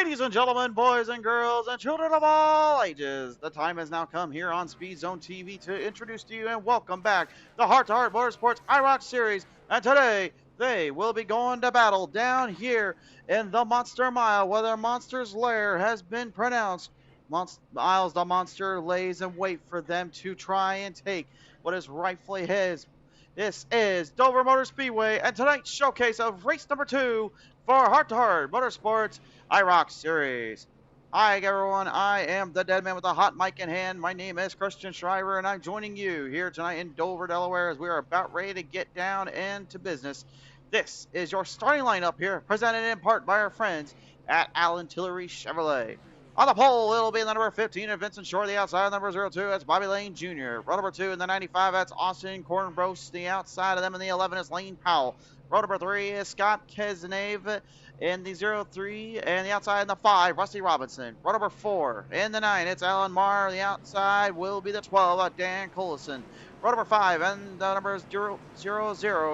Ladies and gentlemen, boys and girls, and children of all ages, the time has now come here on Speed Zone TV to introduce to you and welcome back the Heart to Heart Motorsports IROC Series. And today, they will be going to battle down here in the Monster Mile, where their monster's lair has been pronounced. Miles the Monster lays in wait for them to try and take what is rightfully his. This is Dover Motor Speedway, and tonight's showcase of race number 2 for Heart to Heart Motorsports IROC Series. Hi everyone, I am the Dead Man with a hot mic in hand. My name is Christian Schreiber, and I'm joining you here tonight in Dover, Delaware, as we are about ready to get down into business. This is your starting lineup here, presented in part by our friends at Allen Tillery Chevrolet. On the pole, it'll be the number 15 of Vincent Shore. The outside of number 02, that's Bobby Lane Jr. Row number 2 in the 95, that's Austin Kornbros. The outside of them in the 11 is Lane Powell. Row number 3 is Scott Kesnave in the 03, and the outside in the 5, Rusty Robinson. Row number 4 in the 9, it's Alan Marr. The outside will be the 12, Dan Collison. Row number 5 and the number is 000,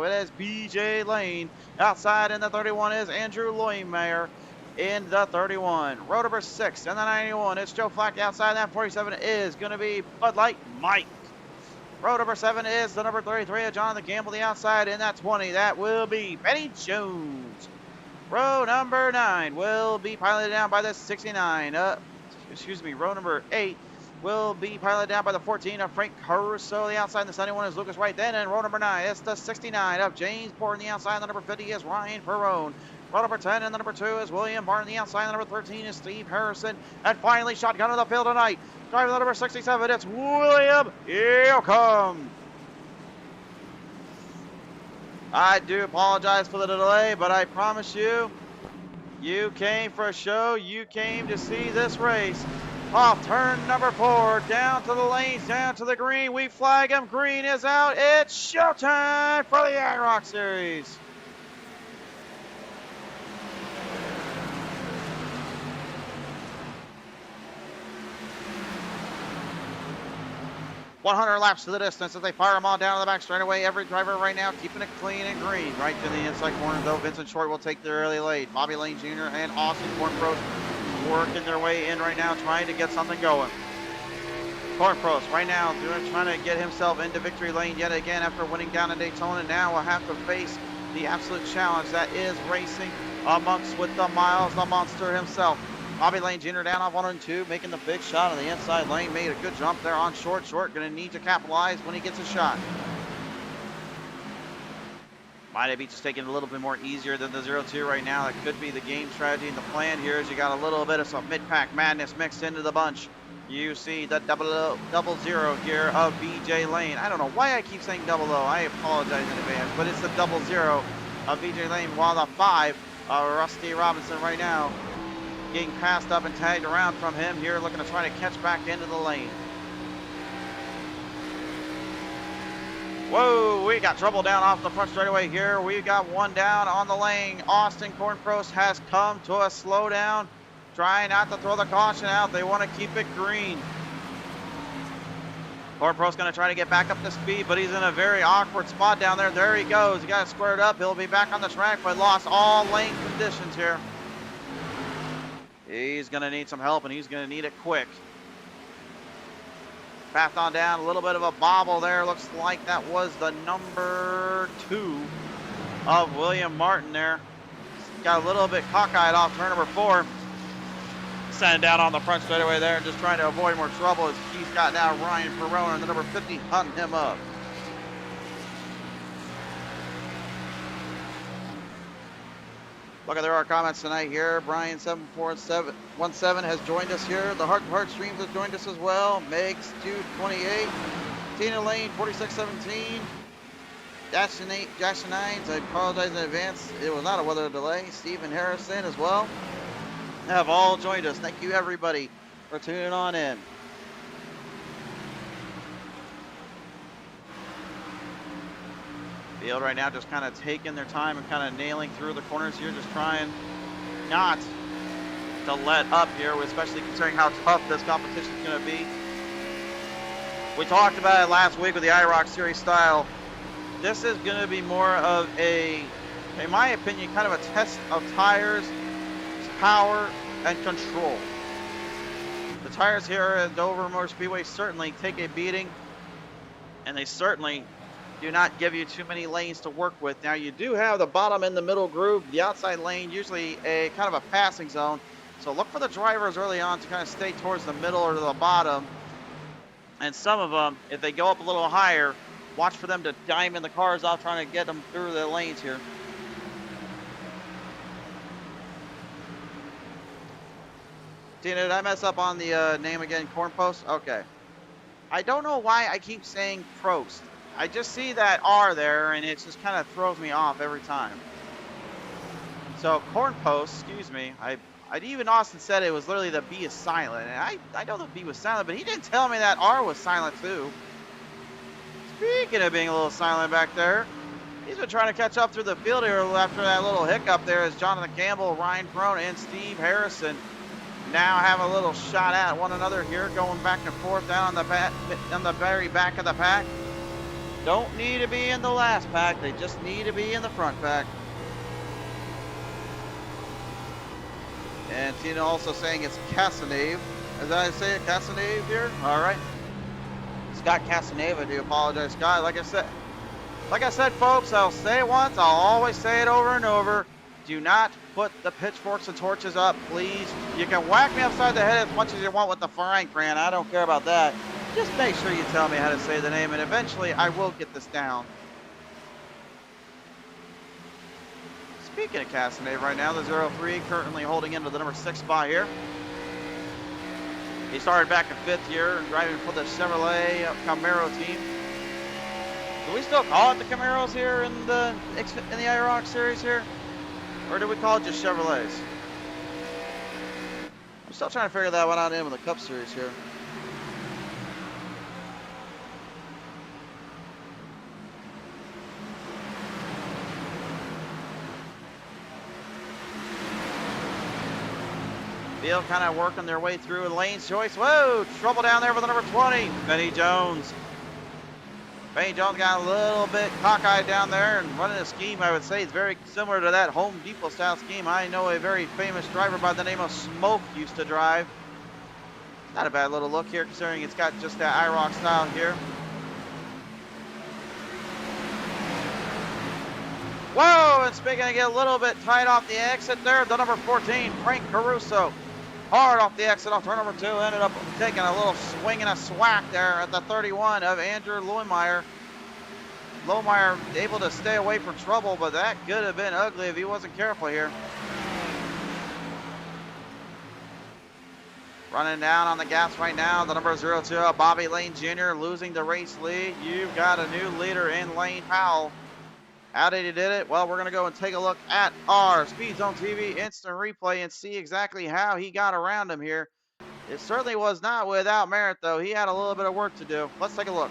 it is BJ Lane. Outside in the 31 is Andrew Loymeyer. In the 31, row number 6 and the 91, it's Joe Flack. Outside that 47 is going to be Bud Light Mike. Row number 7 is the number 33 of Jonathan Campbell. The outside in that 20, that will be Benny Jones. Row number 9 will be piloted down by the 69. Row number 8 will be piloted down by the 14 of Frank Caruso. The outside in the 71 is Lucas Wright. Then in row number 9, it's the 69 of James Borden. The outside in the number 50 is Ryan Perrone. Row number 10 and the number 2 is William Barton. The outside and the number 13 is Steve Harrison. And finally, shotgun of the field tonight. Driving the number 67, it's William. Here come. I do apologize for the delay, but I promise you, you came for a show. You came to see this race. Off turn number 4, down to the lanes, down to the green. We flag him. Green is out. It's showtime for the IROC Series. 100 laps to the distance as they fire them all down to the back straightaway. Every driver right now keeping it clean and green. Right to the inside corner, though. Vincent Short will take the early lead. Bobby Lane Jr. and Austin Kornbros working their way in right now, trying to get something going. Kornbros right now trying to get himself into victory lane yet again after winning down in Daytona. Now will have to face the absolute challenge that is racing amongst with the Miles, the monster himself. Bobby Lane Jr. down off 102, making the big shot on the inside lane. Made a good jump there on short. Short going to need to capitalize when he gets a shot. Might be just taking it a little bit more easier than the 02 right now. That could be the game strategy and the plan here is you got a little bit of some mid-pack madness mixed into the bunch. You see the double zero here of BJ Lane. I don't know why I keep saying double O. I apologize in advance, but it's the 00 of BJ Lane, while the 5 Rusty Robinson right now getting passed up and tagged around from him here, looking to try to catch back into the lane. Whoa, we got trouble down off the front straightaway here. We got one down on the lane. Austin Kornbros has come to a slowdown, trying not to throw the caution out. They want to keep it green. Kornbros going to try to get back up to speed, but he's in a very awkward spot down there. There he goes. He got it squared up. He'll be back on the track, but lost all lane conditions here. He's going to need some help, and he's going to need it quick. Passed on down, a little bit of a bobble there. Looks like that was the number 2 of William Martin there. Got a little bit cockeyed off turn number 4. Sending down on the front straightaway there, just trying to avoid more trouble as he's got now Ryan Perrone and the number 50 hunting him up. Look at there are comments tonight here. Brian 74717 has joined us here. The Heart to Heart Streams has joined us as well. Megs 228. Tina Lane 4617. Jackson 9s, I apologize in advance. It was not a weather delay. Stephen Harrison as well have all joined us. Thank you everybody for tuning on in. Field right now just kind of taking their time and kind of nailing through the corners here, just trying not to let up here, especially considering how tough this competition is going to be. We talked about it last week with the IROC Series style. This is going to be more of a, in my opinion, kind of a test of tires, power, and control. The tires here at Dover Motor Speedway certainly take a beating, and they certainly do not give you too many lanes to work with. Now, you do have the bottom and the middle groove, the outside lane, usually a kind of a passing zone. So look for the drivers early on to kind of stay towards the middle or the bottom. And some of them, if they go up a little higher, watch for them to diamond the cars off trying to get them through the lanes here. Tina, did I mess up on the name again? Corn Post? Okay. I don't know why I keep saying Prost. I just see that R there, and it just kind of throws me off every time. So, Corn Post, excuse me. Even Austin said it was literally the B is silent. And I know the B was silent, but he didn't tell me that R was silent too. Speaking of being a little silent back there, he's been trying to catch up through the field here after that little hiccup there as Jonathan Campbell, Ryan Crone, and Steve Harrison now have a little shot at one another here, going back and forth down on the very back of the pack. Don't need to be in the last pack, they just need to be in the front pack. And Tina also saying it's Casanave. As I say it, Casanave here? All right. Scott Casanave, I do apologize, Scott. Like I said, folks, I'll say it once, I'll always say it over and over. Do not put the pitchforks and torches up, please. You can whack me upside the head as much as you want with the frying pan. I don't care about that. Just make sure you tell me how to say the name, and eventually I will get this down. Speaking of Casanave right now, the 03 currently holding into the number 6 spot here. He started back in 5th year driving for the Chevrolet Camaro team. Do we still call it the Camaros here in the IROC series here? Or do we call it just Chevrolets? I'm still trying to figure that one out in with the Cup series here. Field kind of working their way through lane's choice. Whoa, trouble down there with the number 20, Benny Jones. Benny Jones got a little bit cockeyed down there and running a scheme, I would say, it's very similar to that Home Depot style scheme. I know a very famous driver by the name of Smoke used to drive. Not a bad little look here, considering it's got just that IROC style here. Whoa, and speaking of get a little bit tight off the exit there, the number 14, Frank Caruso. Hard off the exit off turn number 2, ended up taking a little swing and a swack there at the 31 of Andrew Lohmeyer. Lohmeyer able to stay away from trouble, but that could have been ugly if he wasn't careful here. Running down on the gas right now, the number 02, Bobby Lane Jr. losing the race lead. You've got a new leader in Lane Powell. How did he did it? Well, we're going to go and take a look at our Speed Zone TV instant replay and see exactly how he got around him here. It certainly was not without merit, though. He had a little bit of work to do. Let's take a look.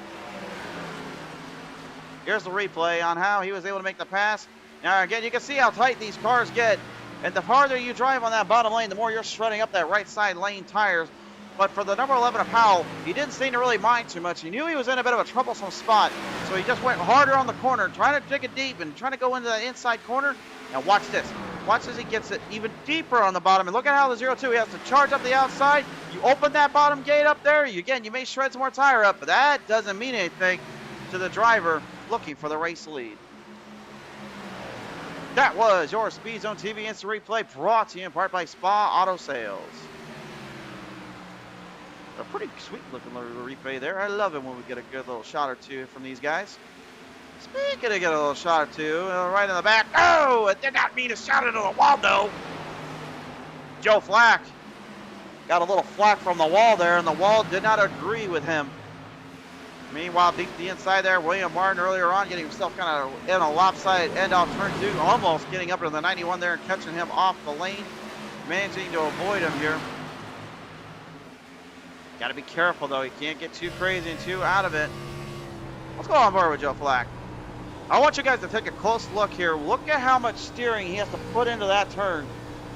Here's the replay on how he was able to make the pass. Now, again, you can see how tight these cars get. And the farther you drive on that bottom lane, the more you're shredding up that right side lane tires. But for the number 11 of Powell, he didn't seem to really mind too much. He knew he was in a bit of a troublesome spot, so he just went harder on the corner, trying to dig it deep and trying to go into that inside corner. Now watch this. Watch as he gets it even deeper on the bottom. And look at how the 02, he has to charge up the outside. You open that bottom gate up there, again, you may shred some more tire up, but that doesn't mean anything to the driver looking for the race lead. That was your Speed Zone TV instant replay, brought to you in part by Spa Auto Sales. A pretty sweet looking little replay there. I love it when we get a good little shot or two from these guys. Speaking of get a little shot or two, right in the back. Oh, it did not mean to shout into the wall, though. Joe Flack got a little flack from the wall there, and the wall did not agree with him. Meanwhile, deep to the inside there, William Martin earlier on getting himself kind of in a lopsided end off turn 2, almost getting up to the 91 there and catching him off the lane. Managing to avoid him here. Got to be careful, though. He can't get too crazy and too out of it. Let's go on board with Joe Flack. I want you guys to take a close look here. Look at how much steering he has to put into that turn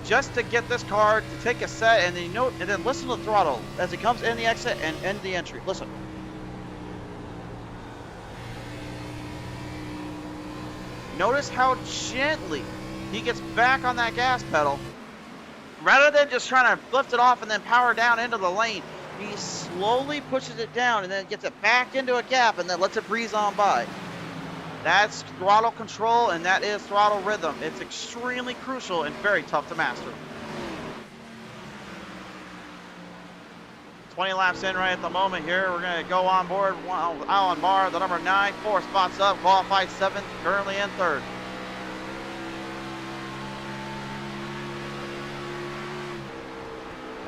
just to get this car to take a set, and then and then listen to the throttle as it comes in the exit and end the entry. Listen. Notice how gently he gets back on that gas pedal. Rather than just trying to lift it off and then power down into the lane, he slowly pushes it down and then gets it back into a gap and then lets it breeze on by. That's throttle control, and that is throttle rhythm. It's extremely crucial and very tough to master. 20 laps in right at the moment here. We're going to go on board. Alan Marr, the number 9, 4 spots up, qualified 7th, currently in 3rd.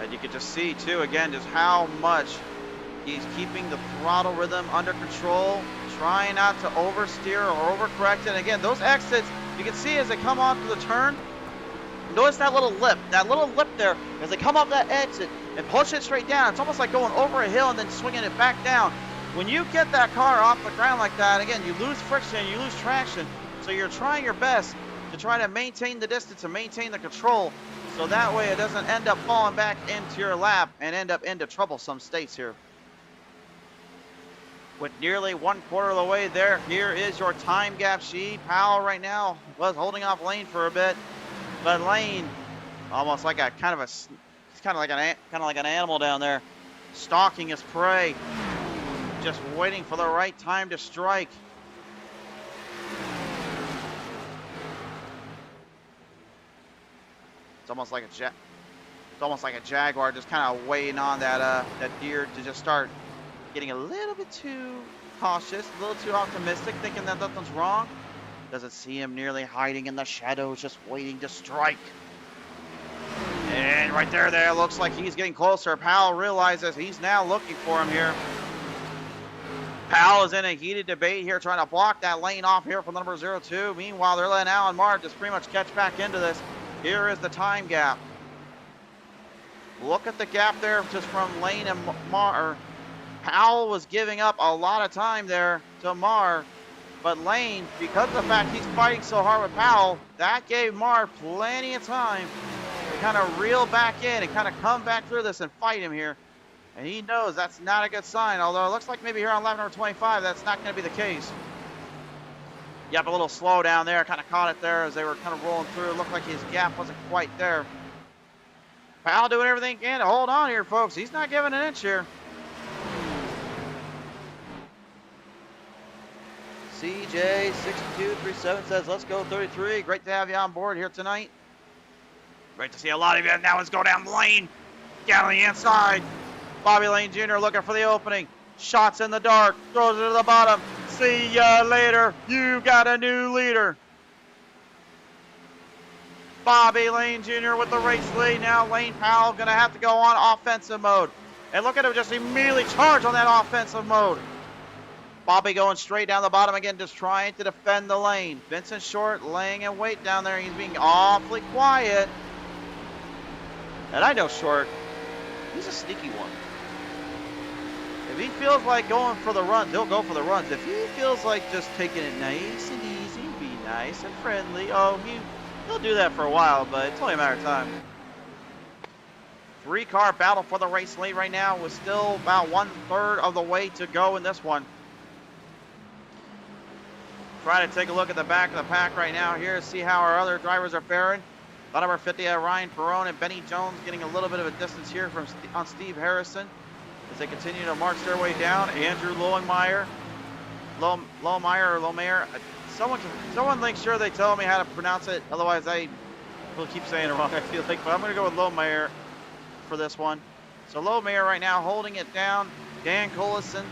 And you can just see, too, again, just how much he's keeping the throttle rhythm under control, trying not to oversteer or overcorrect. And again, those exits, you can see as they come onto the turn, notice that little lip there, as they come up that exit and push it straight down. It's almost like going over a hill and then swinging it back down. When you get that car off the ground like that, again, you lose friction, you lose traction. So you're trying your best to try to maintain the distance and maintain the control, so that way it doesn't end up falling back into your lap and end up into troublesome states here. With nearly 1/4 of the way there, here is your time gap sheet. Powell right now was holding off Lane for a bit, but Lane, almost like a he's kind of like an animal down there, stalking his prey, just waiting for the right time to strike. It's almost like a jaguar, just kind of waiting on that deer to just start getting a little bit too cautious, a little too optimistic, thinking that nothing's wrong. Doesn't see him, nearly hiding in the shadows, just waiting to strike. And right there, looks like he's getting closer. Powell realizes he's now looking for him here. Powell is in a heated debate here, trying to block that lane off here from the number 02. Meanwhile, they're letting Alan Marr just pretty much catch back into this. Here is the time gap. Look at the gap there just from Lane and Marr. Powell was giving up a lot of time there to Marr, but Lane, because of the fact he's fighting so hard with Powell, that gave Marr plenty of time to kind of reel back in and kind of come back through this and fight him here. And he knows that's not a good sign, although it looks like maybe here on lap number 25, that's not going to be the case. Yep, a little slow down there, kind of caught it there as they were kind of rolling through. It looked like his gap wasn't quite there. Powell doing everything he can to hold on here, folks. He's not giving an inch here. CJ6237 says, let's go 33. Great to have you on board here tonight. Great to see a lot of you. Now let's go down the lane. Down the inside. Bobby Lane Jr. looking for the opening. Shots in the dark. Throws it to the bottom. See ya later. You got a new leader. Bobby Lane Jr. with the race lead. Now Lane Powell going to have to go on offensive mode. And look at him just immediately charge on that offensive mode. Bobby going straight down the bottom again, just trying to defend the lane. Vincent Short laying in wait down there. He's being awfully quiet. And I know Short, he's a sneaky one. If he feels like going for the runs, he'll go for the runs. If he feels like just taking it nice and easy, be nice and friendly, he'll do that for a while, but it's only a matter of time. 3-car battle for the race lead right now, with still about 1/3 of the way to go in this one. Try to take a look at the back of the pack right now here, see how our other drivers are faring. Number 50, Ryan Perrone and Benny Jones getting a little bit of a distance here on Steve Harrison as they continue to march their way down. Andrew Loemeyer, someone make sure they tell me how to pronounce it. Otherwise, I will keep saying it wrong, I feel like. But I'm going to go with Loemeyer for this one. So Loemeyer right now holding it down. Dan Collison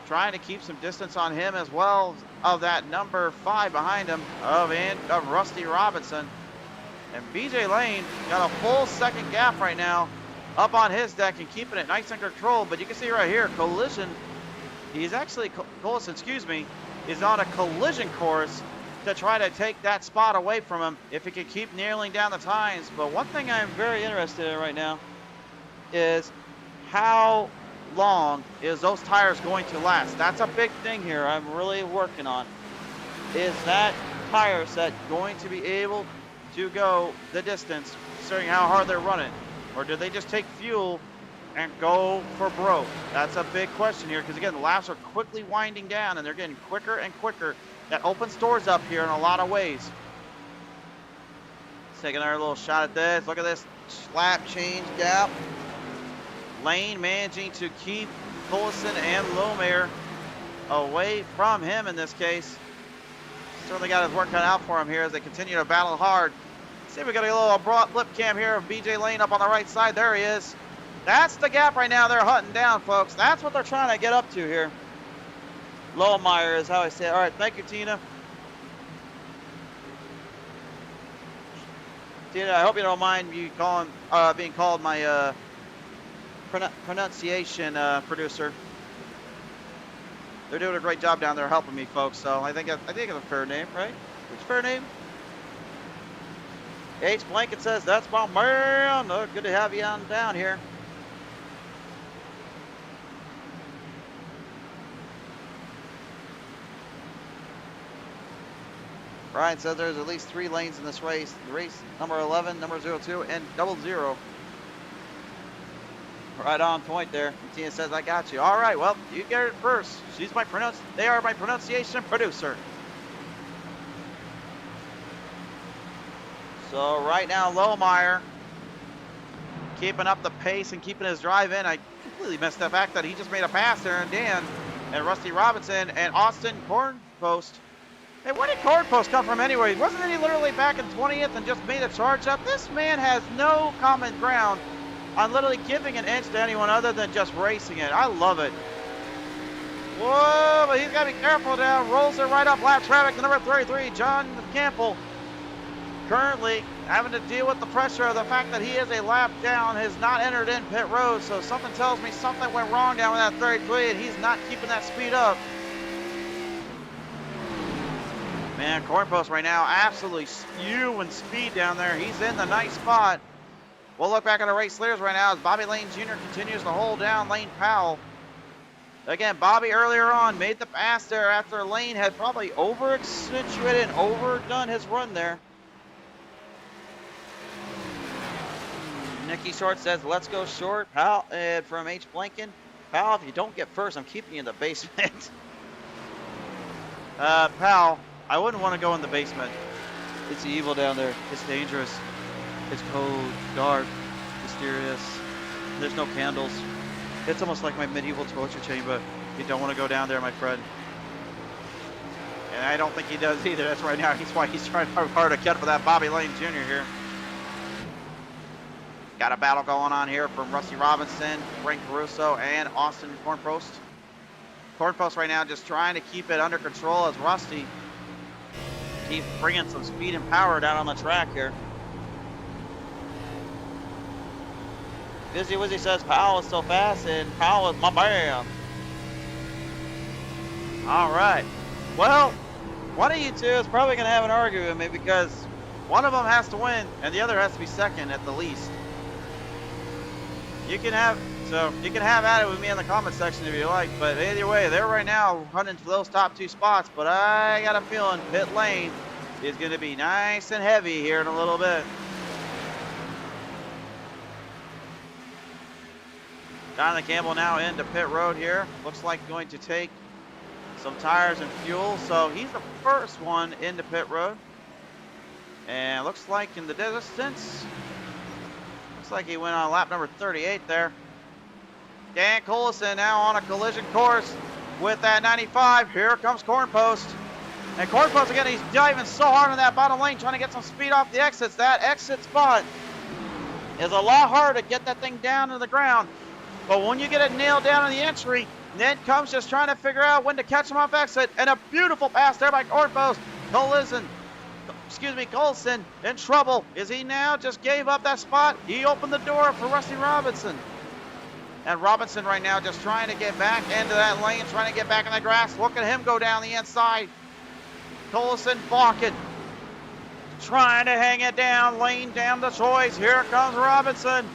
trying to keep some distance on him as well, of that number 5 behind him of Rusty Robinson. And BJ Lane got a full second gap right now up on his deck and keeping it nice and controlled. But you can see right here, Collison is on a collision course to try to take that spot away from him if he could keep nailing down the times. But one thing I'm very interested in right now is how long is those tires going to last. That's a big thing here I'm really working on. Is that tire set going to be able to go the distance, considering how hard they're running? Or do they just take fuel and go for broke? That's a big question here, because again, the laps are quickly winding down and they're getting quicker and quicker. That opens doors up here in a lot of ways. Let's take another little shot at this. Look at this lap change gap. Lane managing to keep Coulson and Lohmeyer away from him in this case. Certainly got his work cut out for him here as they continue to battle hard. See if we got a little broad blip cam here of BJ Lane up on the right side. There he is. That's the gap right now they're hunting down, folks. That's what they're trying to get up to here. Lohmeyer is how I say it. All right, thank you, Tina. Tina, I hope you don't mind you being called my pronunciation producer. They're doing a great job down there helping me, folks. So I think it's a fair name, right? It's a fair name. H. Blanket says, that's my man. Oh, good to have you on down here. Ryan says there's at least 3 lanes in this race. The race number 11, number 02, and 00. Right on point there. Tina says, I got you. All right, well, you get it first. They are my pronunciation producer. So right now, Lohmeyer keeping up the pace and keeping his drive in. I completely missed the fact that he just made a pass there, and Dan and Rusty Robinson and Austin Cornpost. Hey, where did Cornpost come from anyway? Wasn't he literally back in 20th and just made a charge up? This man has no common ground on literally giving an inch to anyone other than just racing it. I love it. Whoa, but he's got to be careful now. Rolls it right up lap traffic to number 33, John Campbell. Currently having to deal with the pressure of the fact that he is a lap down, has not entered in pit road, so something tells me something went wrong down with that 33 and he's not keeping that speed up. Man, Cornpost right now absolutely spewing speed down there. He's in the nice spot. We'll look back at the race leaders right now as Bobby Lane Jr. continues to hold down Lane Powell. Again, Bobby earlier on made the pass there after Lane had probably over-accentuated and overdone his run there. Nikki Short says, let's go short. Powell, from H. Blanken. Powell, if you don't get first, I'm keeping you in the basement. Powell, I wouldn't want to go in the basement. It's evil down there. It's dangerous. It's cold, dark, mysterious. There's no candles. It's almost like my medieval torture chamber. You don't want to go down there, my friend. And I don't think he does either. That's right now. That's why he's trying hard to catch up with that Bobby Lane Jr. here. Got a battle going on here from Rusty Robinson, Frank Caruso, and Austin Cornpost. Cornpost right now just trying to keep it under control as Rusty keeps bringing some speed and power down on the track here. Busy Wizzy says Powell is so fast, and Powell is my man. All right. Well, one of you two is probably going to have an argument with me because one of them has to win, and the other has to be second at the least. You can have at it with me in the comment section if you like, but either way, they're right now hunting for those top 2 spots, but I got a feeling pit lane is going to be nice and heavy here in a little bit. Jonathan Campbell now into pit road here. Looks like going to take some tires and fuel, so he's the first one into pit road. And looks like in the distance, looks like he went on lap number 38 there. Dan Collison now on a collision course with that 95. Here comes Cornpost. And Cornpost again, he's diving so hard in that bottom lane, trying to get some speed off the exits. That exit spot is a lot harder to get that thing down to the ground. But when you get it nailed down on the entry, then comes just trying to figure out when to catch him off exit. And a beautiful pass there by Cornpost. Coulson in trouble. Is he now just gave up that spot? He opened the door for Rusty Robinson. And Robinson right now just trying to get back into that lane, trying to get back in the grass. Look at him go down the inside. Coulson balking. Trying to hang it down. Lane down the choice. Here comes Robinson.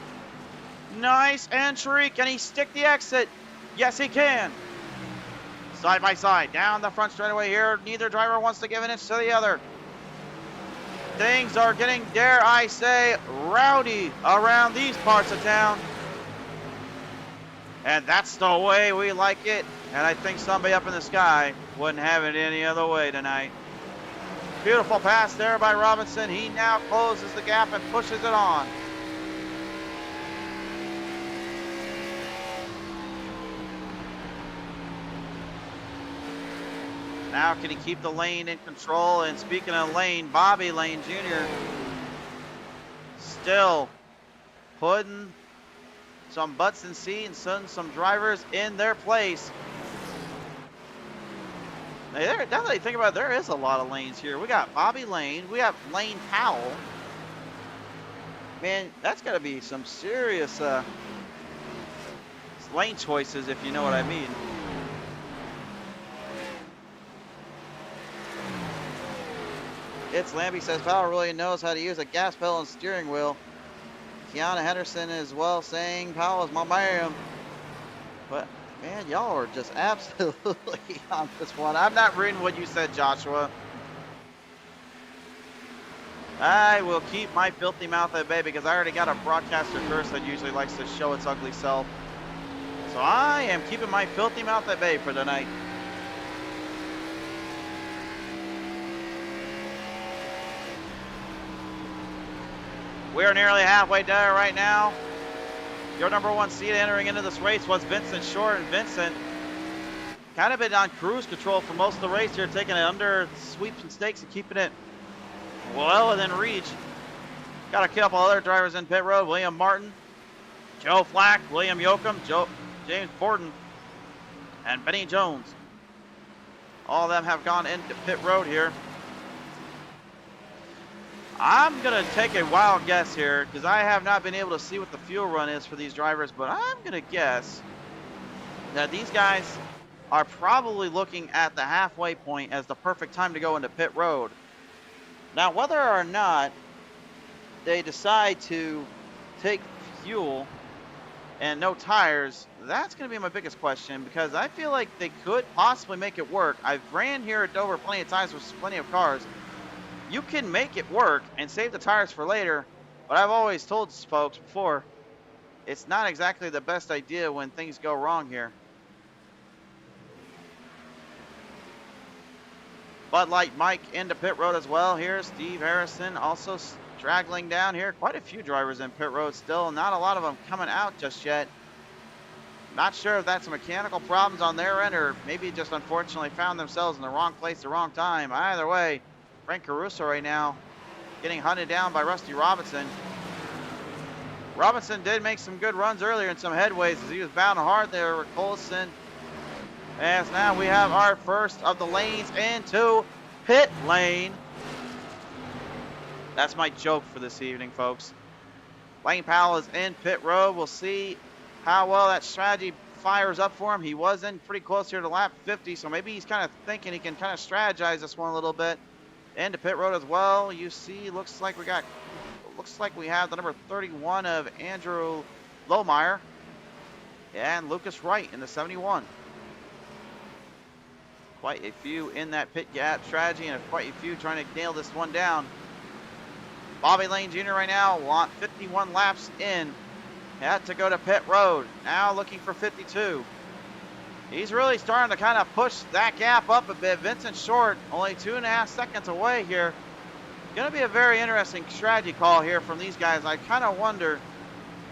Nice entry. Can he stick the exit? Yes, he can. Side by side. Down the front straightaway here. Neither driver wants to give an inch to the other. Things are getting, dare I say, rowdy around these parts of town. And that's the way we like it. And I think somebody up in the sky wouldn't have it any other way tonight. Beautiful pass there by Robinson. He now closes the gap and pushes it on. Now can he keep the lane in control? And speaking of lane, Bobby Lane Jr. still putting some butts in seats and some drivers in their place. Now that you think about it, there is a lot of lanes here. We got Bobby Lane, we have Lane Powell. Man, that's got to be some serious lane choices, if you know what I mean. It's Lambie says Powell really knows how to use a gas pedal and steering wheel. Kiana Henderson as well saying Powell is my man. But man, y'all are just absolutely on this one. I'm not reading what you said, Joshua. I will keep my filthy mouth at bay because I already got a broadcaster curse that usually likes to show its ugly self. So I am keeping my filthy mouth at bay for tonight. We are nearly halfway there right now. Your number one seed entering into this race was Vincent Short, and Vincent kind of been on cruise control for most of the race here, taking it under sweeps and stakes and keeping it well within reach. Got a couple other drivers in pit road: William Martin, Joe Flack, William Yoakum, James Borden, and Benny Jones. All of them have gone into pit road here. I'm going to take a wild guess here because I have not been able to see what the fuel run is for these drivers, but I'm going to guess that these guys are probably looking at the halfway point as the perfect time to go into pit road. Now, whether or not they decide to take fuel and no tires, that's going to be my biggest question because I feel like they could possibly make it work. I've ran here at Dover plenty of times with plenty of cars. You can make it work and save the tires for later, but I've always told folks before, it's not exactly the best idea when things go wrong here. Bud Light Mike into pit road as well here. Steve Harrison also straggling down here. Quite a few drivers in pit road still. Not a lot of them coming out just yet. Not sure if that's mechanical problems on their end or maybe just unfortunately found themselves in the wrong place at the wrong time. Either way, Frank Caruso right now getting hunted down by Rusty Robinson. Robinson did make some good runs earlier in some headways as he was bound hard there with Colson. As now we have our first of the lanes into pit lane. That's my joke for this evening, folks. Lane Powell is in pit road. We'll see how well that strategy fires up for him. He was in pretty close here to lap 50, so maybe he's kind of thinking he can kind of strategize this one a little bit. Into pit road as well. You see, looks like we have the number 31 of Andrew Lohmeyer and Lucas Wright in the 71. Quite a few in that pit gap strategy and quite a few trying to nail this one down. Bobby Lane Jr. right now, 51 laps in. Had to go to pit road. Now looking for 52. He's really starting to kind of push that gap up a bit. Vincent Short, only 2.5 seconds away here. Going to be a very interesting strategy call here from these guys. I kind of wonder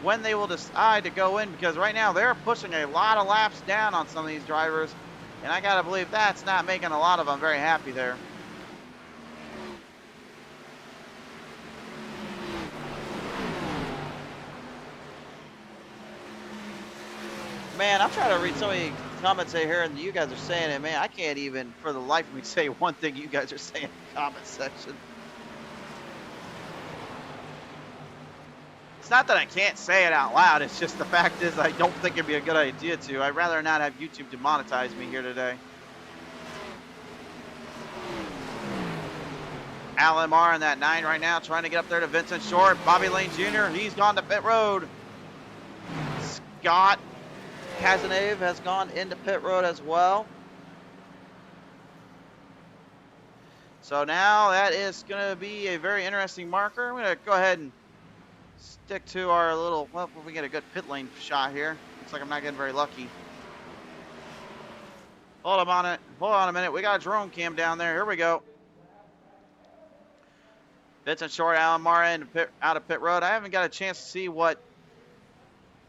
when they will decide to go in because right now they're pushing a lot of laps down on some of these drivers. And I got to believe that's not making a lot of them very happy there. Man, I'm trying to read so many comments here, and you guys are saying it, man. I can't even, for the life of me, say one thing you guys are saying in the comment section. It's not that I can't say it out loud. It's just the fact is I don't think it'd be a good idea to. I'd rather not have YouTube demonetize me here today. Alan Marr in that 9 right now, trying to get up there to Vincent Short. Bobby Lane Jr., he's gone to pit road. Scott Cazenave has gone into pit road as well. So now that is going to be a very interesting marker. I'm going to go ahead and stick to our little, well, we get a good pit lane shot here. Looks like I'm not getting very lucky. Hold on a minute. We got a drone cam down there. Here we go. Vincent Short, Alan Mara out of pit road. I haven't got a chance to see what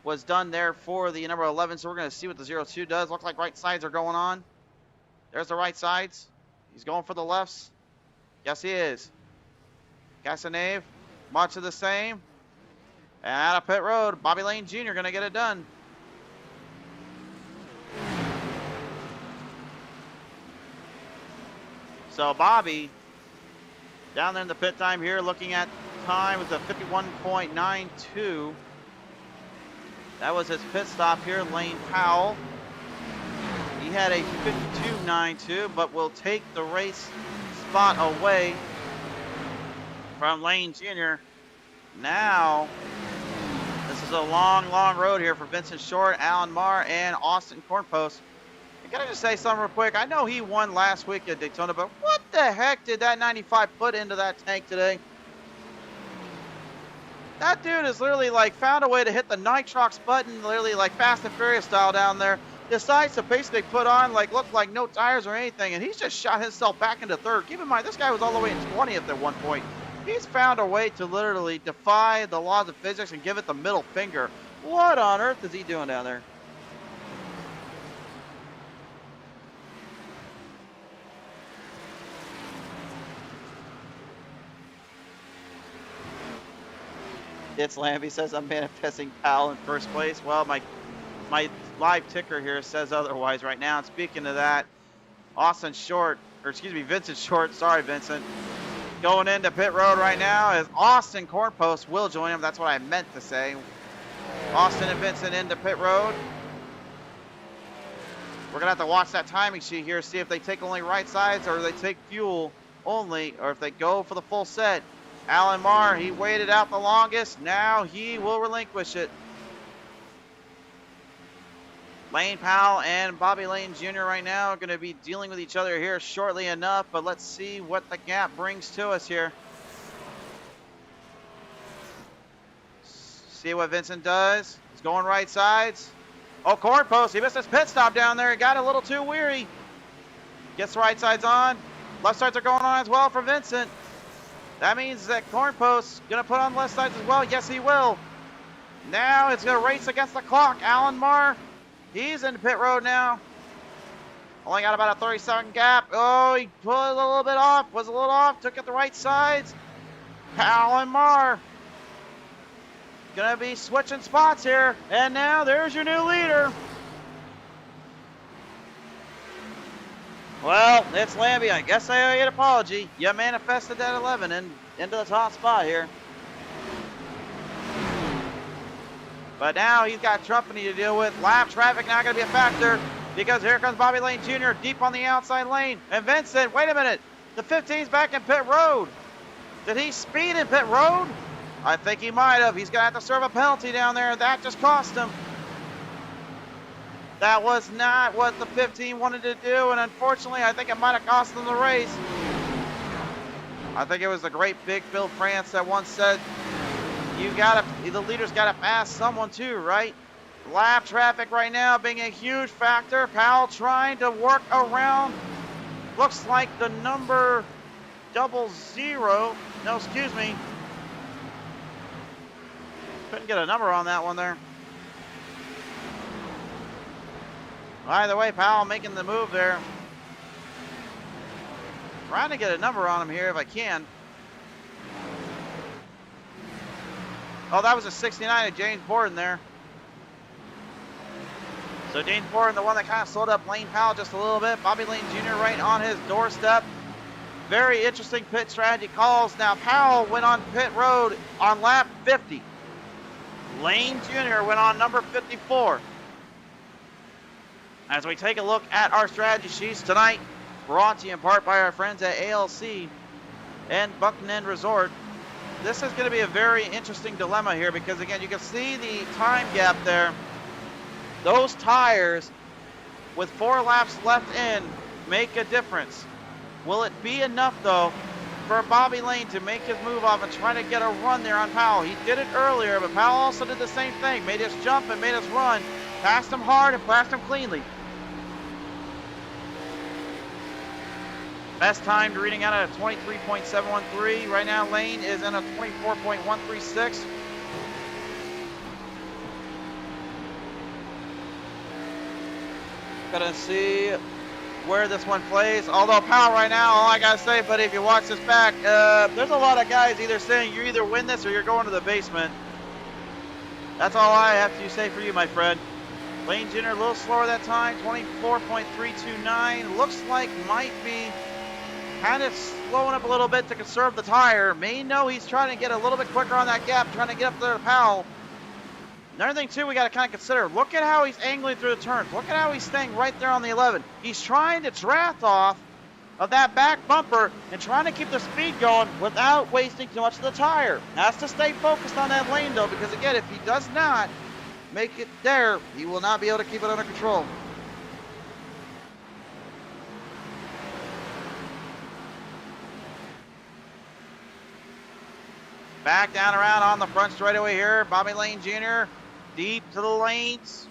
was done there for the number 11, so we're going to see what the 02 does. Looks like right sides are going on. There's the right sides. He's going for the lefts. Yes, he is. Casanave, much of the same. And out of pit road, Bobby Lane Jr. going to get it done. So Bobby, down there in the pit time here, looking at time, was a 51.92. That was his pit stop here. Lane Powell, he had a 52.92, but will take the race spot away from Lane Jr. Now, this is a long, long road here for Vincent Short, Alan Marr, and Austin Cornpost. I gotta just say something real quick. I know he won last week at Daytona, but what the heck did that 95 put into that tank today? That dude has literally like found a way to hit the nitrox button, literally like Fast and Furious style down there. Decides to basically put on like look like no tires or anything, and he's just shot himself back into third. Keep in mind, this guy was all the way in 20th at one point. He's found a way to literally defy the laws of physics and give it the middle finger. What on earth is he doing down there? It's Lambie says I'm manifesting Powell in first place. Well, my live ticker here says otherwise right now. And speaking of that, Vincent Short, sorry Vincent, going into pit road right now as Austin Cornpost will join him. That's what I meant to say. Austin and Vincent into pit road. We're gonna have to watch that timing sheet here, see if they take only right sides or they take fuel only, or if they go for the full set. Alan Marr, he waited out the longest. Now he will relinquish it. Lane Powell and Bobby Lane Jr. right now are going to be dealing with each other here shortly enough, but let's see what the gap brings to us here. See what Vincent does. He's going right sides. Oh, Cornpost, he missed his pit stop down there. He got a little too weary. Gets the right sides on. Left sides are going on as well for Vincent. That means that Cornpost's going to put on left sides as well. Yes, he will. Now it's going to race against the clock. Alan Marr, he's in pit road now. Only got about a 30-second gap. Oh, he pulled a little bit off. Was a little off. Took it the right sides. Alan Marr going to be switching spots here. And now there's your new leader. Well, it's Lambie. I guess I owe you an apology. You manifested that 11 into the top spot here. But now he's got company to deal with. Lap traffic not going to be a factor because here comes Bobby Lane Jr. deep on the outside lane. And Vincent, wait a minute. The 15's back in pit road. Did he speed in pit road? I think he might have. He's going to have to serve a penalty down there. That just cost him. That was not what the 15 wanted to do, and unfortunately, I think it might have cost them the race. I think it was the great Big Bill France that once said, the leader's gotta pass someone too, right? Lap traffic right now being a huge factor. Powell trying to work around. Looks like the number 00. No, excuse me. Couldn't get a number on that one there. Either way, Powell making the move there. Trying to get a number on him here if I can. Oh, that was a 69 of James Borden there. So James Borden, the one that kind of slowed up Lane Powell just a little bit. Bobby Lane Jr. right on his doorstep. Very interesting pit strategy calls. Now Powell went on pit road on lap 50. Lane Jr. went on number 54. As we take a look at our strategy sheets tonight, brought to you in part by our friends at ALC and Buckland Resort. This is going to be a very interesting dilemma here because, again, you can see the time gap there. Those tires with 4 laps left in make a difference. Will it be enough, though, for Bobby Lane to make his move off and try to get a run there on Powell? He did it earlier, but Powell also did the same thing. Made us jump and made us run. Passed him hard and passed him cleanly. Best time reading out at a 23.713. Right now, Lane is in a 24.136. Gonna see where this one plays. Although Powell right now, all I gotta say, buddy, if you watch this back, there's a lot of guys either saying you either win this or you're going to the basement. That's all I have to say for you, my friend. Lane Jr. a little slower that time, 24.329. Looks like might be kind of slowing up a little bit to conserve the tire. May know he's trying to get a little bit quicker on that gap, trying to get up there to Powell. Another thing, too, we got to kind of consider, look at how he's angling through the turns. Look at how he's staying right there on the 11. He's trying to draft off of that back bumper and trying to keep the speed going without wasting too much of the tire. Has to stay focused on that lane, though, because, again, if he does not make it there, he will not be able to keep it under control. Back down around on the front straightaway here. Bobby Lane Jr. deep to the lanes.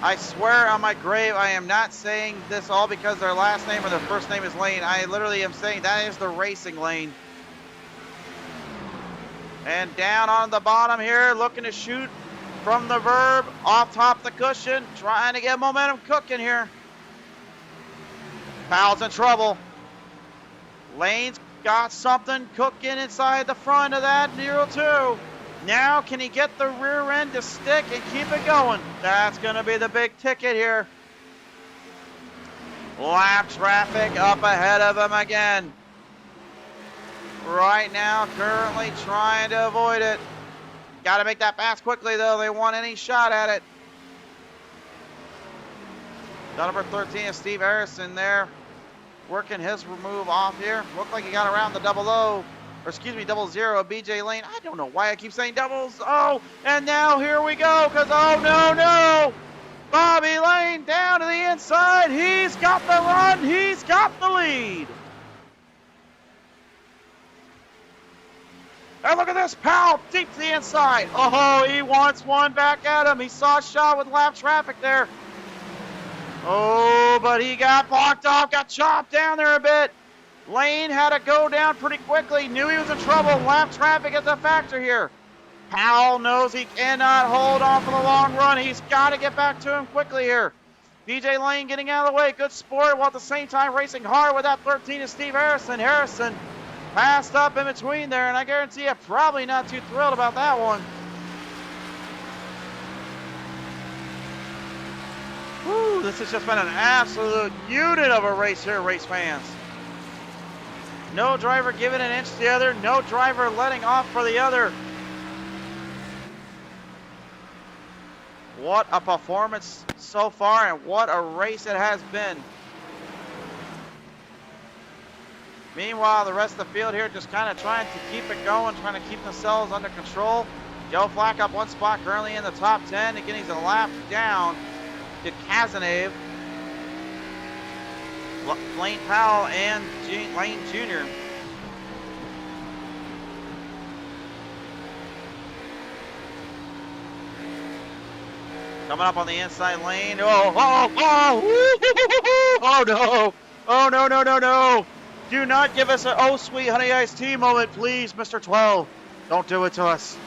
I swear on my grave, I am not saying this all because their last name or their first name is Lane. I literally am saying that is the racing lane. And down on the bottom here, looking to shoot from the Verb, off top the cushion, trying to get momentum cooking here. Powell's in trouble. Lane's got something cooking inside the front of that 0-2. Now, can he get the rear end to stick and keep it going? That's going to be the big ticket here. Lap traffic up ahead of him again. Right now, currently trying to avoid it. Got to make that pass quickly, though. They want any shot at it. Number 13 is Steve Harrison there, working his move off here. Looked like he got around the double O. Or excuse me, 00, BJ Lane. I don't know why I keep saying doubles. Oh, and now here we go, because oh no. Bobby Lane down to the inside. He's got the run. He's got the lead. And look at this, Powell deep to the inside. Oh, he wants one back at him. He saw a shot with lap traffic there. Oh, but he got blocked off, got chopped down there a bit. Lane had to go down pretty quickly, knew he was in trouble. Lap traffic is a factor here. Powell knows he cannot hold on for the long run. He's got to get back to him quickly here. BJ Lane getting out of the way, good sport, while at the same time racing hard with that 13 is Steve Harrison. Harrison passed up in between there, and I guarantee you probably not too thrilled about that one. Whew, this has just been an absolute unit of a race here, race fans. No driver giving an inch to the other. No driver letting off for the other. What a performance so far, and what a race it has been. Meanwhile, the rest of the field here just kind of trying to keep it going, trying to keep themselves under control. Joe Flack up one spot, currently in the top 10. Again, he's a lap down to Kazanave, Lane Powell, and Lane Jr. Coming up on the inside lane. Oh no. Oh, no. Do not give us an oh sweet honey iced tea moment, please, Mr. 12. Don't do it to us.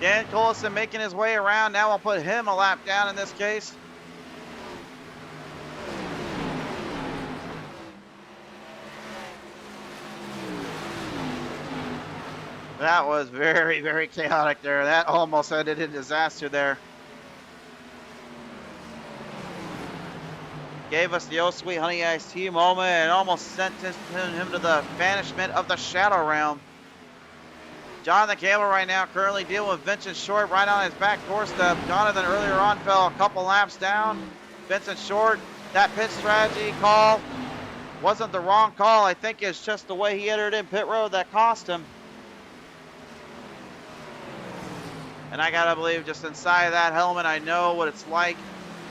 Dan Collison making his way around. Now I'll put him a lap down in this case. That was very, very chaotic there. That almost ended in disaster there. Gave us the oh sweet honey iced tea moment and almost sentenced him to the banishment of the shadow realm. Jonathan Campbell right now currently dealing with Vincent Short right on his back doorstep. Jonathan earlier on fell a couple laps down. Vincent Short, that pit strategy call wasn't the wrong call. I think it's just the way he entered in pit road that cost him. And I gotta believe just inside of that helmet, I know what it's like.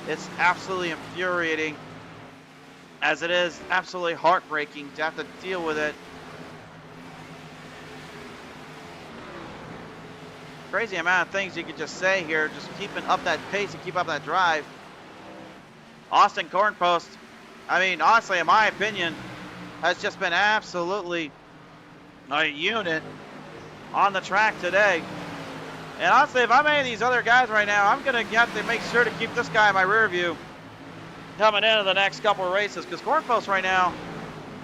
It's absolutely infuriating, as it is absolutely heartbreaking to have to deal with it. Crazy amount of things you could just say here, just keeping up that pace and keep up that drive. Austin Cornpost I mean, honestly, in my opinion, has just been absolutely a unit on the track today. And honestly, if I'm any of these other guys right now, I'm going to have to make sure to keep this guy in my rear view coming into the next couple of races, because Cornpost right now,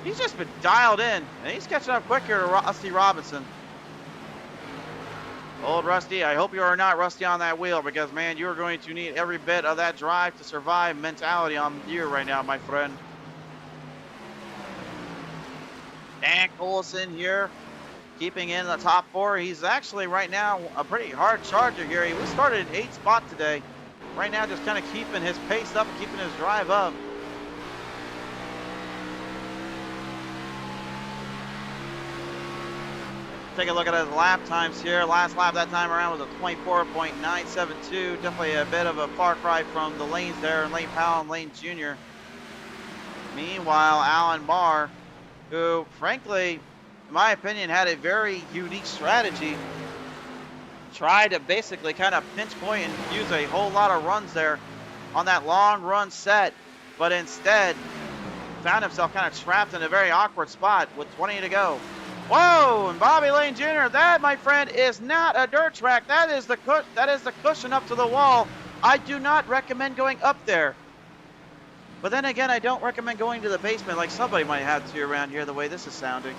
he's just been dialed in, and he's catching up quick here to Rusty Robinson. Old Rusty, I hope you are not rusty on that wheel, because, man, you are going to need every bit of that drive to survive mentality on you right now, my friend. Dan Coulson here, keeping in the top 4. He's actually right now a pretty hard charger here. He was started in 8th spot today. Right now just kind of keeping his pace up and keeping his drive up. Take a look at his lap times here. Last lap that time around was a 24.972. Definitely a bit of a far cry from the lanes there, Lane Powell and Lane Jr. Meanwhile, Alan Barr, who frankly, in my opinion, had a very unique strategy. Tried to basically kind of pinch point and use a whole lot of runs there on that long run set, but instead found himself kind of trapped in a very awkward spot with 20 to go. Whoa, and Bobby Lane Jr., that, my friend, is not a dirt track. That is the cushion up to the wall. I do not recommend going up there. But then again, I don't recommend going to the basement like somebody might have to around here the way this is sounding.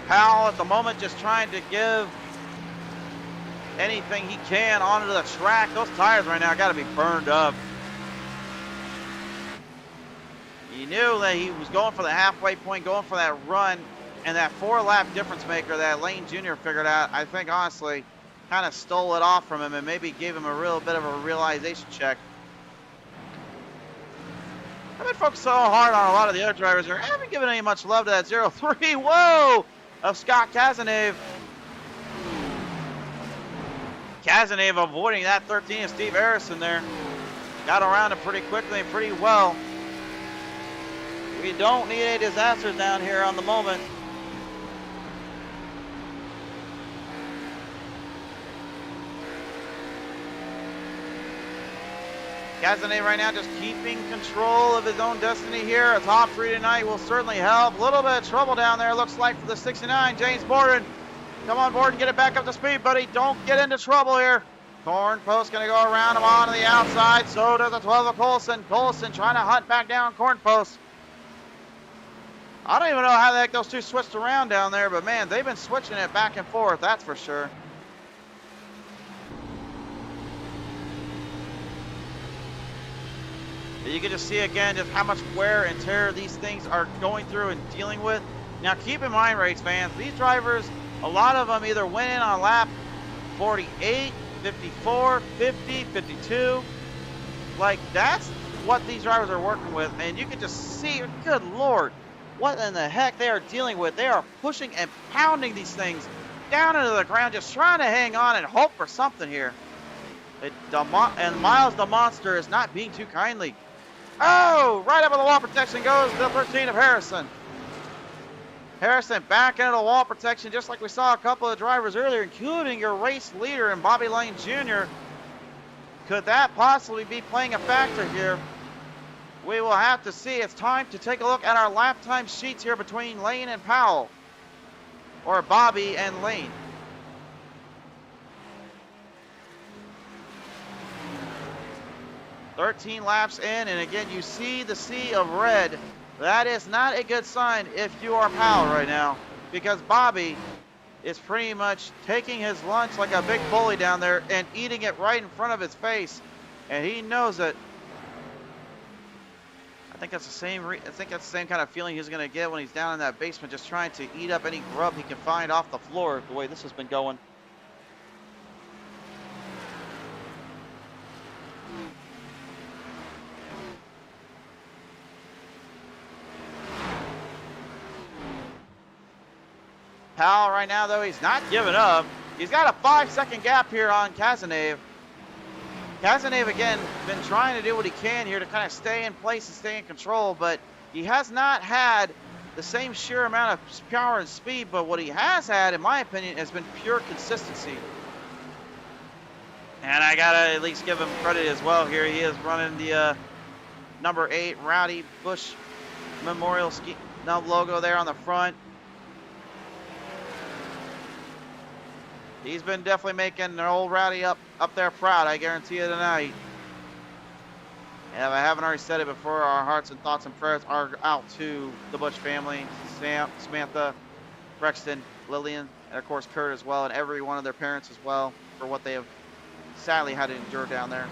Powell at the moment just trying to give anything he can onto the track. Those tires right now got to be burned up. He knew that he was going for the halfway point, going for that run, and that 4-lap difference maker that Lane Jr. figured out, I think honestly, kind of stole it off from him and maybe gave him a real bit of a realization check. I've been focused so hard on a lot of the other drivers here. I haven't given any much love to that 0-3. Whoa! Of Scott Cazenave. Cazenave avoiding that 13 of Steve Harrison there. Got around it pretty quickly and pretty well. We don't need any disasters down here on the moment. Cazenave right now just keeping control of his own destiny here. A top 3 tonight will certainly help. A little bit of trouble down there, looks like, for the 69. James Borden. Come on board and get it back up to speed, buddy. Don't get into trouble here. Cornpost going to go around him on the outside. So does the 12 of Coulson. Coulson trying to hunt back down Cornpost. I don't even know how the heck those two switched around down there, but man, they've been switching it back and forth, that's for sure. You can just see again just how much wear and tear these things are going through and dealing with. Now keep in mind, race fans, these drivers, a lot of them either went in on lap 48, 54, 50, 52. Like, that's what these drivers are working with, and you can just see, good Lord, what in the heck they are dealing with. They are pushing and pounding these things down into the ground, just trying to hang on and hope for something here. And Miles the Monster is not being too kindly. Oh, right up with the wall protection goes the 13 of Harrison. Harrison back into the wall protection, just like we saw a couple of drivers earlier, including your race leader in Bobby Lane Jr. Could that possibly be playing a factor here? We will have to see. It's time to take a look at our lap time sheets here between Lane and Powell, or Bobby and Lane. "13 laps in, and again, you see the sea of red. That is not a good sign if you are Powell right now, because Bobby is pretty much taking his lunch like a big bully down there and eating it right in front of his face, and he knows it. I think that's the same kind of feeling he's going to get when he's down in that basement, just trying to eat up any grub he can find off the floor, the way this has been going. Powell right now, though, he's not giving up. He's got a 5-second gap here on Cazenave. Cazenave, again, been trying to do what he can here to kind of stay in place and stay in control, but he has not had the same sheer amount of power and speed, but what he has had, in my opinion, has been pure consistency. And I gotta at least give him credit as well here. He is running the number 8 Rowdy Bush Memorial Ski logo there on the front. He's been definitely making an old Rowdy up there proud, I guarantee you tonight. And if I haven't already said it before, our hearts and thoughts and prayers are out to the Bush family, Sam, Samantha, Brexton, Lillian, and of course Kurt as well, and every one of their parents as well, for what they have sadly had to endure down there.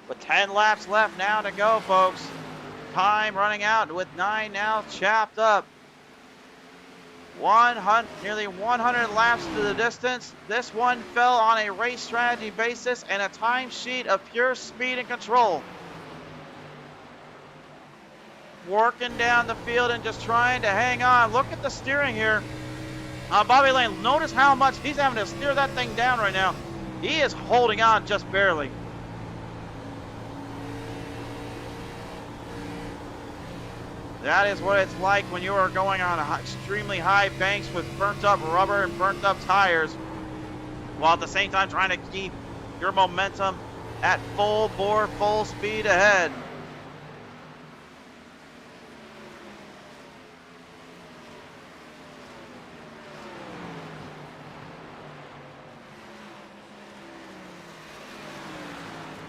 With 10 laps left now to go, folks. Time running out with 9 now chapped up. Nearly 100 laps to the distance. This one fell on a race strategy basis and a time sheet of pure speed and control. Working down the field and just trying to hang on. Look at the steering here. Bobby Lane, notice how much he's having to steer that thing down right now. He is holding on just barely. That is what it's like when you are going on extremely high banks with burnt up rubber and burnt up tires, while at the same time trying to keep your momentum at full bore, full speed ahead.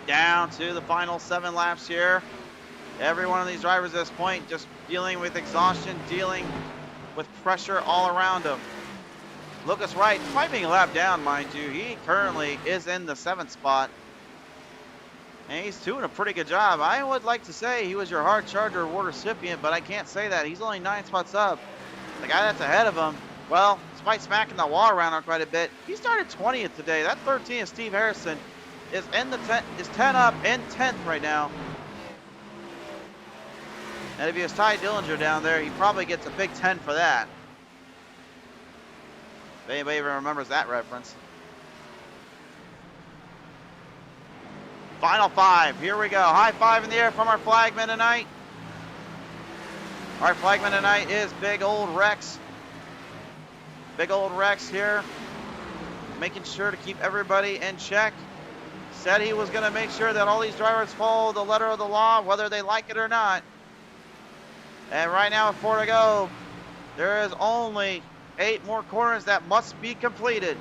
Down to the final 7 laps here. Every one of these drivers at this point just dealing with exhaustion, dealing with pressure all around them. Lucas Wright, despite being lapped down, mind you, he currently is in the 7th spot. And he's doing a pretty good job. I would like to say he was your hard charger award recipient, but I can't say that. He's only 9 spots up. The guy that's ahead of him, well, despite smacking the wall around on quite a bit, he started 20th today. That 13th, Steve Harrison, is 10 up in 10th right now. And if he was Ty Dillinger down there, he probably gets a big 10 for that. If anybody even remembers that reference. Final 5, here we go. High 5 in the air from our flagman tonight. Our flagman tonight is Big Old Rex. Big Old Rex here, making sure to keep everybody in check. Said he was going to make sure that all these drivers follow the letter of the law, whether they like it or not. And right now with 4 to go, there is only 8 more corners that must be completed.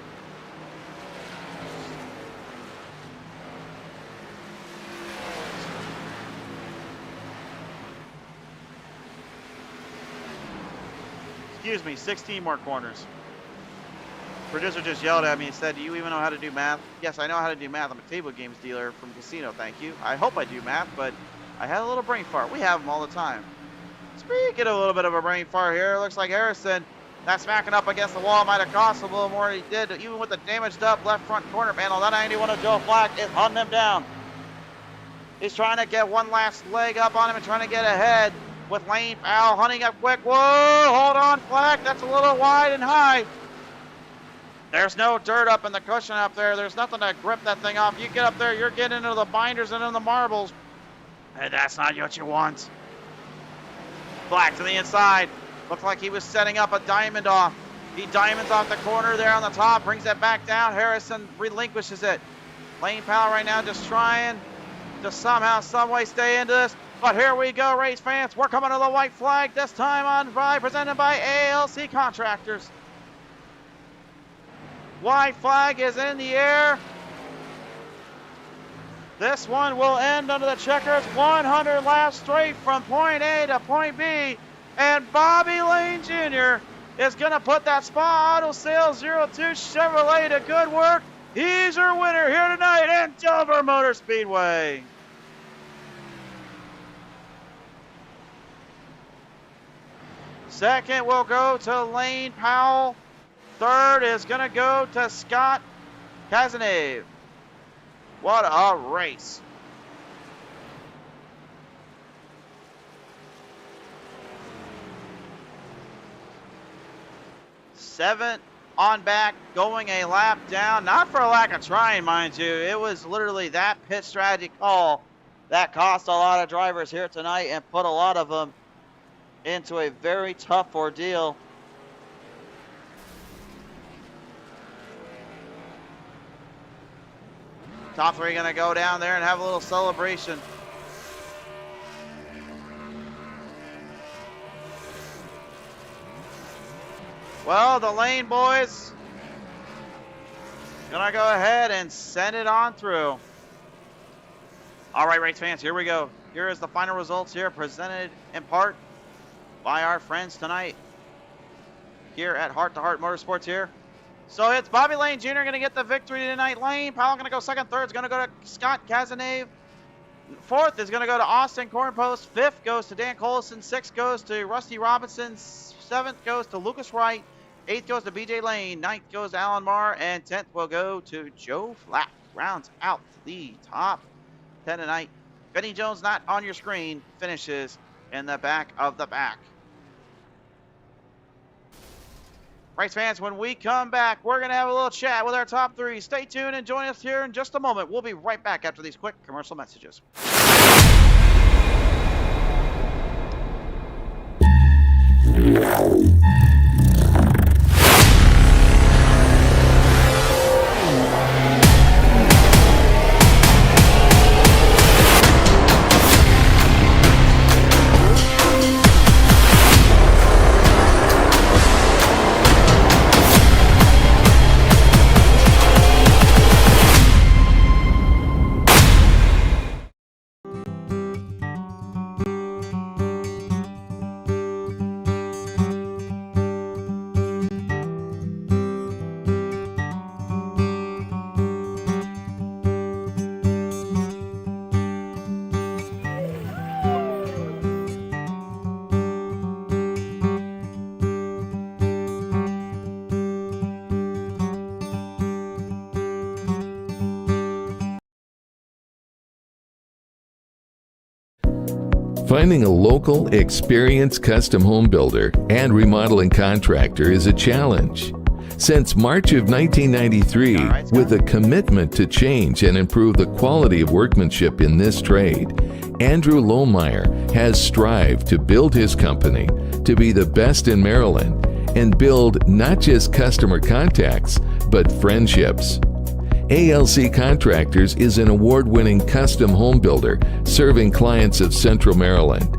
Excuse me, 16 more corners. Producer just yelled at me and said, "Do you even know how to do math?" Yes, I know how to do math. I'm a table games dealer from Casino, thank you. I hope I do math, but I had a little brain fart. We have them all the time. Speaking of a little bit of a brain fart here, looks like Harrison, that smacking up against the wall might have cost a little more than he did, even with the damaged up left front corner panel. That 91 of Joe Flack is hunting him down. He's trying to get one last leg up on him and trying to get ahead with Lane Powell hunting up quick. Whoa, hold on, Flack. That's a little wide and high. There's no dirt up in the cushion up there. There's nothing to grip that thing off. You get up there, you're getting into the binders and in the marbles. And that's not what you want. Black to the inside. Looked like he was setting up a diamond off. He diamonds off the corner there on the top, brings it back down. Harrison relinquishes it. Lane Powell right now just trying to somehow, some way stay into this. But here we go, race fans. We're coming to the white flag, this time on by, presented by ALC Contractors. White flag is in the air. This one will end under the checkers. 100 laps straight from point A to point B. And Bobby Lane Jr. is going to put that Spa Auto Sales 02 Chevrolet to good work. He's your winner here tonight in Dover Motor Speedway. Second will go to Lane Powell. Third is going to go to Scott Cazenave. What a race. Seventh on back, going a lap down. Not for a lack of trying, mind you. It was literally that pit strategy call That cost a lot of drivers here tonight and put a lot of them into a very tough ordeal. Top three going to go down there and have a little celebration. Well, the lane boys gonna go ahead and send it on through. All right, race fans, here we go. Here is the final results here, presented in part by our friends tonight here at Heart to Heart Motorsports here. So it's Bobby Lane Jr. going to get the victory tonight. Lane Powell going to go second. Third is going to go to Scott Cazenave. Fourth is going to go to Austin Cornpost. Fifth goes to Dan Collison. Sixth goes to Rusty Robinson. Seventh goes to Lucas Wright. Eighth goes to BJ Lane. Ninth goes to Alan Marr. And 10th will go to Joe Flack. Rounds out the top 10 tonight. Benny Jones, not on your screen, finishes in the back of the pack. Race fans, when we come back, we're going to have a little chat with our top three. Stay tuned and join us here in just a moment. We'll be right back after these quick commercial messages. Finding a local, experienced custom home builder and remodeling contractor is a challenge. Since March of 1993, with a commitment to change and improve the quality of workmanship in this trade, Andrew Lohmeyer has strived to build his company to be the best in Maryland and build not just customer contacts, but friendships. ALC Contractors is an award-winning custom home builder serving clients of Central Maryland.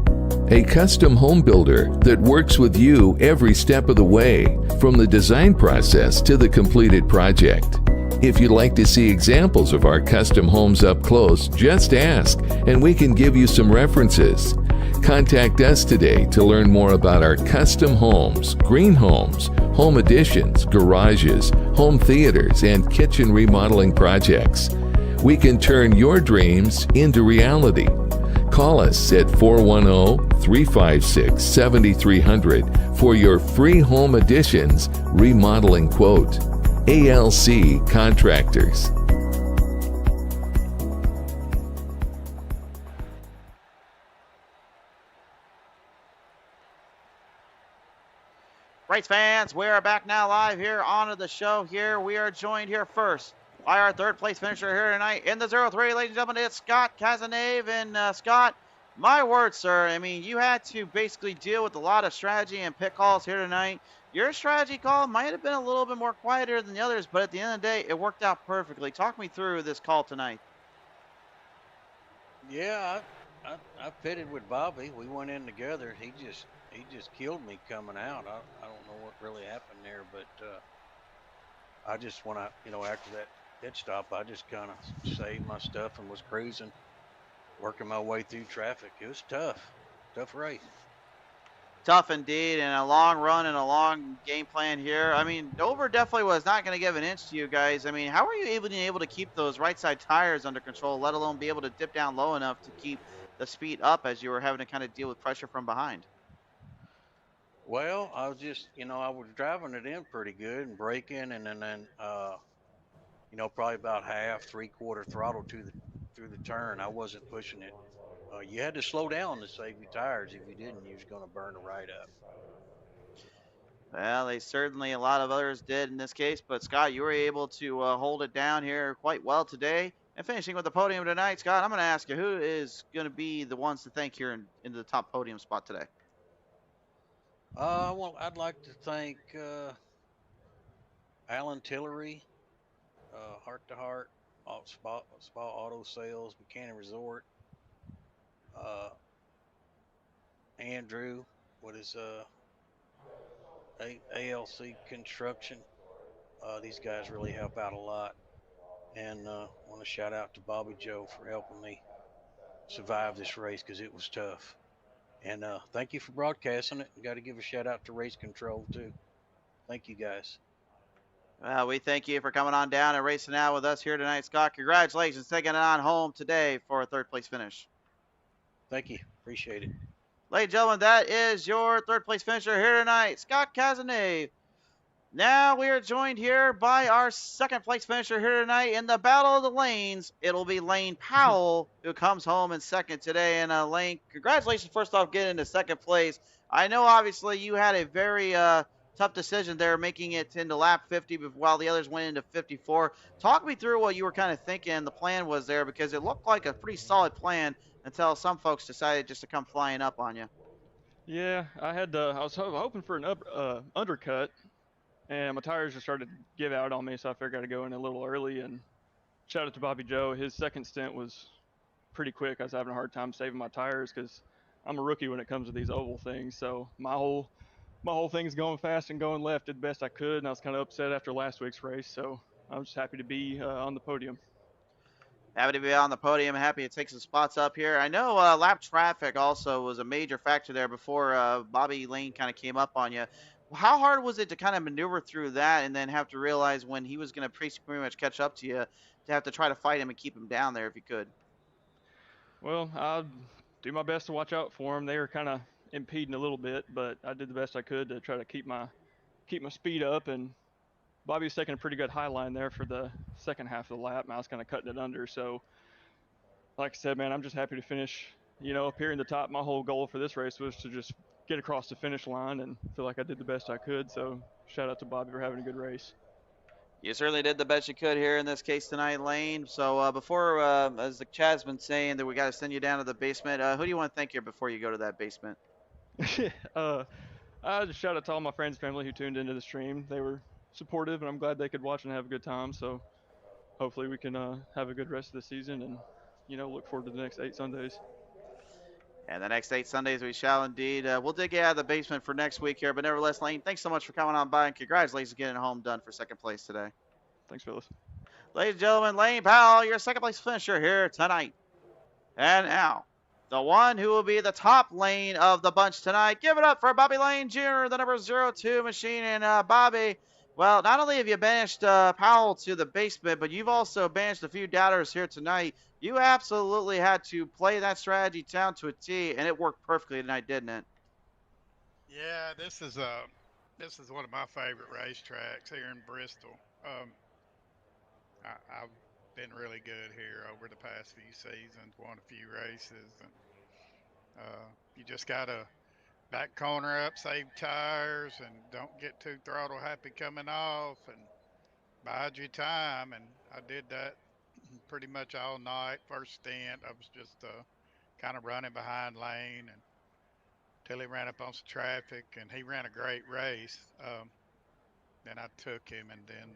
A custom home builder that works with you every step of the way, from the design process to the completed project. If you'd like to see examples of our custom homes up close, just ask and we can give you some references. Contact us today to learn more about our custom homes, green homes, home additions, garages, home theaters, and kitchen remodeling projects. We can turn your dreams into reality. Call us at 410-356-7300 for your free home additions remodeling quote. ALC Contractors. Race fans, we are back now live here onto the show here. We are joined here first by our third place finisher here tonight in the 03, ladies and gentlemen. It's Scott Cazenave. And Scott, my word, sir, I mean, you had to basically deal with a lot of strategy and pit calls here tonight. Your strategy call might have been a little bit more quieter than the others, but at the end of the day, it worked out perfectly. Talk me through this call tonight. Yeah, I pitted with Bobby. We went in together. He just killed me coming out. I don't know what really happened there, but I just when after that pit stop, I just kind of saved my stuff and was cruising, working my way through traffic. It was tough race. Tough indeed, and a long run and a long game plan here. I mean, Dover definitely was not going to give an inch to you guys. I mean, how were you able to keep those right side tires under control, let alone be able to dip down low enough to keep the speed up as you were having to kind of deal with pressure from behind? Well, I was just, I was driving it in pretty good and braking, and then probably about half, three-quarter throttle through the turn. I wasn't pushing it. You had to slow down to save your tires. If you didn't, you was going to burn the ride up. Well, they certainly, a lot of others did in this case, but Scott, you were able to hold it down here quite well today. And finishing with the podium tonight, Scott, I'm going to ask you who is going to be the ones to thank here in the top podium spot today. Well, I'd like to thank Alan Tillery, Heart to Heart, Spa Auto Sales, Buchanan Resort, uh, Andrew, what is ALC Construction. These guys really help out a lot, and want to shout out to Bobby Joe for helping me survive this race because it was tough. And thank you for broadcasting it. Got to give a shout out to Race Control too. Thank you guys. Well, we thank you for coming on down and racing out with us here tonight, Scott. Congratulations, taking it on home today for a third place finish. Thank you. Appreciate it. Ladies and gentlemen, that is your third place finisher here tonight, Scott Cazenave. Now we are joined here by our second place finisher here tonight in the Battle of the Lanes. It'll be Lane Powell who comes home in second today. And Lane, congratulations first off getting into second place. I know obviously you had a very tough decision there making it into lap 50 while the others went into 54. Talk me through what you were kind of thinking the plan was there, because it looked like a pretty solid plan until some folks decided just to come flying up on you. Yeah, I was hoping for an undercut, and my tires just started to give out on me, so I figured I'd go in a little early. And shout out to Bobby Joe. His second stint was pretty quick. I was having a hard time saving my tires because I'm a rookie when it comes to these oval things. So my whole thing's going fast and going left. Did the best I could, and I was kind of upset after last week's race. So I'm just happy to be on the podium. Happy to be on the podium. Happy to take some spots up here. I know lap traffic also was a major factor there before Bobby Lane kind of came up on you. How hard was it to kind of maneuver through that and then have to realize when he was going to pretty much catch up to you to have to try to fight him and keep him down there if you could? Well, I'll do my best to watch out for them. They were kind of impeding a little bit, but I did the best I could to try to keep my speed up. And Bobby was taking a pretty good high line there for the second half of the lap, and I was kind of cutting it under. So, like I said, man, I'm just happy to finish, up here in the top. My whole goal for this race was to just get across the finish line, and feel like I did the best I could. So, shout out to Bobby for having a good race. You certainly did the best you could here in this case tonight, Lane. So before, as the Chad's been saying, that we got to send you down to the basement, who do you want to thank here before you go to that basement? I just shout out to all my friends and family who tuned into the stream. They were supportive, and I'm glad they could watch and have a good time. So hopefully we can have a good rest of the season and, look forward to the next 8 Sundays. And the next 8 Sundays we shall indeed. We'll dig you out of the basement for next week here. But nevertheless, Lane, thanks so much for coming on by, and congratulations on getting home done for second place today. Thanks, fellas. Ladies and gentlemen, Lane Powell, your second place finisher here tonight. And now, the one who will be the top lane of the bunch tonight. Give it up for Bobby Lane Jr., the number 02 machine. And Bobby, well, not only have you banished Powell to the basement, but you've also banished a few doubters here tonight. You absolutely had to play that strategy down to a T, and it worked perfectly tonight, didn't it? Yeah, this is one of my favorite racetracks here in Bristol. I've been really good here over the past few seasons, won a few races, and you just gotta back corner up, save tires, and don't get too throttle happy coming off, and bide your time. And I did that pretty much all night. First stint, I was just kind of running behind Lane and till he ran up on some traffic, and he ran a great race. Then I took him, and then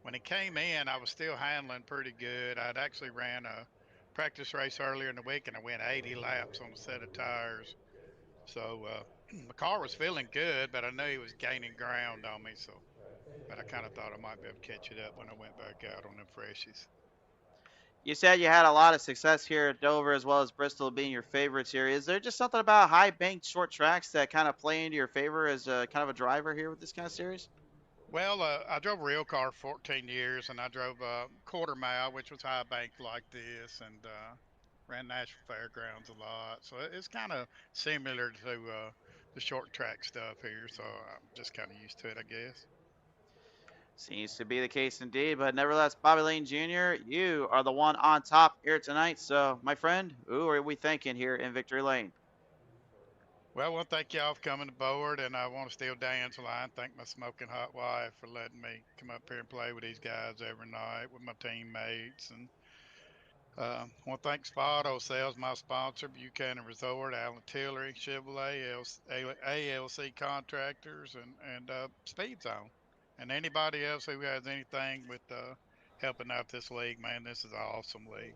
when he came in, I was still handling pretty good. I'd actually ran a practice race earlier in the week, and I went 80 laps on a set of tires. So my car was feeling good, but I knew he was gaining ground on me. But I kind of thought I might be able to catch it up when I went back out on them freshies. You said you had a lot of success here at Dover as well as Bristol being your favorites here. Is there just something about high banked short tracks that kind of play into your favor as kind of a driver here with this kind of series? Well, I drove a real car for 14 years, and I drove a quarter mile, which was high banked like this, and ran National Fairgrounds a lot. So it's kind of similar to the short track stuff here. So I'm just kind of used to it, I guess. Seems to be the case indeed, but nevertheless, Bobby Lane Jr., you are the one on top here tonight. So, my friend, who are we thanking here in Victory Lane? Well, I want to thank y'all for coming aboard, and I want to steal Dan's line. Thank my smoking hot wife for letting me come up here and play with these guys every night with my teammates, and Want to thank Spa Auto Sales, my sponsor, Buchanan Resort, Allen Tillery, Chevrolet, ALC Contractors, and Speed Zone. And anybody else who has anything with helping out this league, man, this is an awesome league.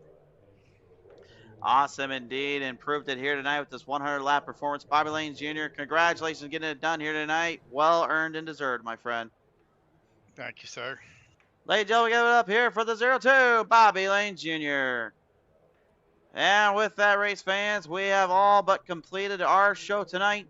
Awesome indeed, and proved it here tonight with this 100-lap performance. Bobby Lane Jr., congratulations on getting it done here tonight. Well earned and deserved, my friend. Thank you, sir. Ladies and gentlemen, give it up here for the 02, Bobby Lane Jr. And with that, race fans, we have all but completed our show tonight.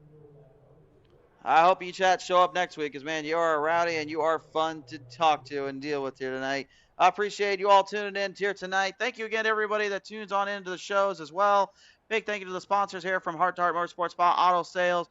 I hope you chat show up next week because, man, you are rowdy and you are fun to talk to and deal with here tonight. I appreciate you all tuning in here tonight. Thank you again, everybody that tunes on into the shows as well. Big thank you to the sponsors here from Heart to Heart Motorsports, Spa Auto Sales,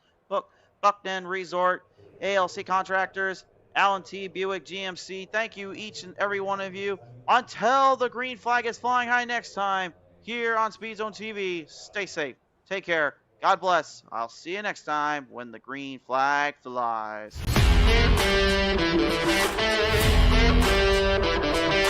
Buckden Resort, ALC Contractors, Allen T. Buick GMC. Thank you, each and every one of you. Until the green flag is flying high next time here on Speed Zone TV, stay safe. Take care. God bless. I'll see you next time when the green flag flies.